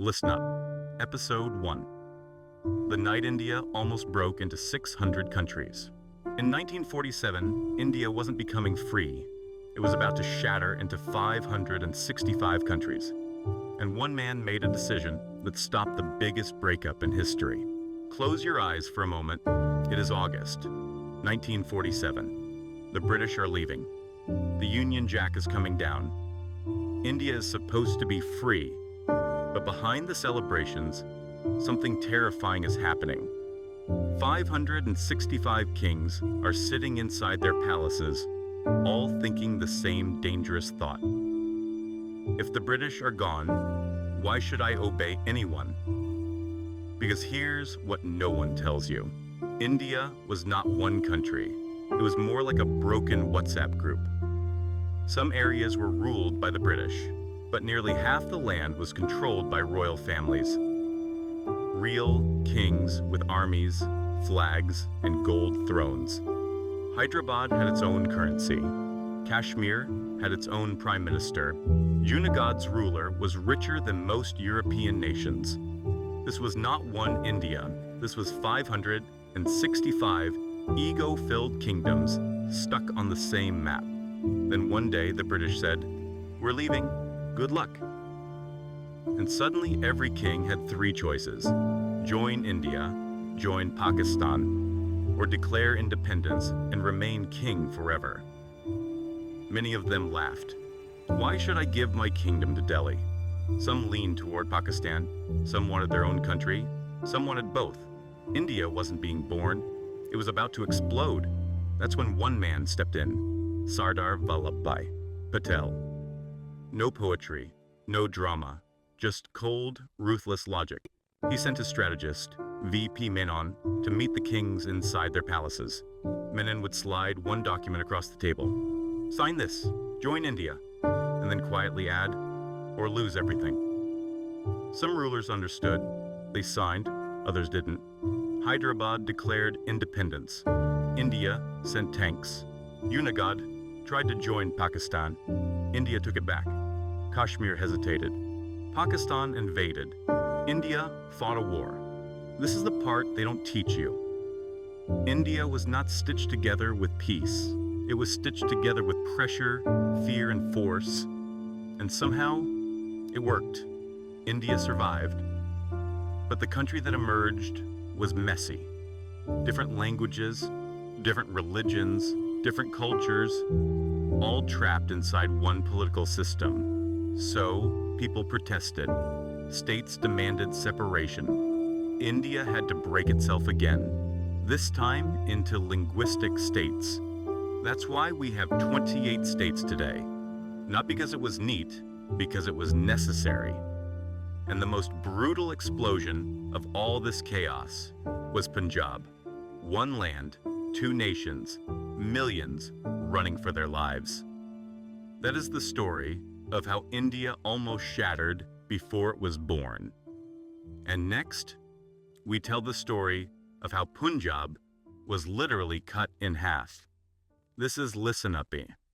Listen Up, Episode 1. The night India almost broke into 600 countries. In 1947, India wasn't becoming free. It was about to shatter into 565 countries. And one man made a decision that stopped the biggest breakup in history. Close your eyes for a moment. It is August, 1947. The British are leaving. The Union Jack is coming down. India is supposed to be free. But behind the celebrations, something terrifying is happening. 565 kings are sitting inside their palaces, all thinking the same dangerous thought. If the British are gone, why should I obey anyone? Because here's what no one tells you. India was not one country. It was more like a broken WhatsApp group. Some areas were ruled by the British, but nearly half the land was controlled by royal families. Real kings with armies, flags, and gold thrones. Hyderabad had its own currency. Kashmir had its own prime minister. Junagadh's ruler was richer than most European nations. This was not one India. This was 565 ego-filled kingdoms stuck on the same map. Then one day the British said, "We're leaving. Good luck." And suddenly every king had three choices: join India, join Pakistan, or declare independence and remain king forever. Many of them laughed. Why should I give my kingdom to Delhi? Some leaned toward Pakistan, some wanted their own country, some wanted both. India wasn't being born, it was about to explode. That's when one man stepped in, Sardar Vallabhbhai Patel. No poetry, no drama, just cold, ruthless logic. He sent his strategist, V.P. Menon, to meet the kings inside their palaces. Menon would slide one document across the table. "Sign this, join India," and then quietly add, "or lose everything." Some rulers understood. They signed, others didn't. Hyderabad declared independence. India sent tanks. Junagadh tried to join Pakistan. India took it back. Kashmir hesitated. Pakistan invaded. India fought a war. This is the part they don't teach you. India was not stitched together with peace. It was stitched together with pressure, fear, and force. And somehow, it worked. India survived. But the country that emerged was messy. Different languages, different religions, different cultures, all trapped inside one political system. So, people protested. States demanded separation. India had to break itself again, this time into linguistic states. That's why we have 28 states today. Not because it was neat, because it was necessary. And the most brutal explosion of all this chaos was Punjab. One land, two nations, millions running for their lives. That is the story of how India almost shattered before it was born. And next, we tell the story of how Punjab was literally cut in half. This is Listen Up.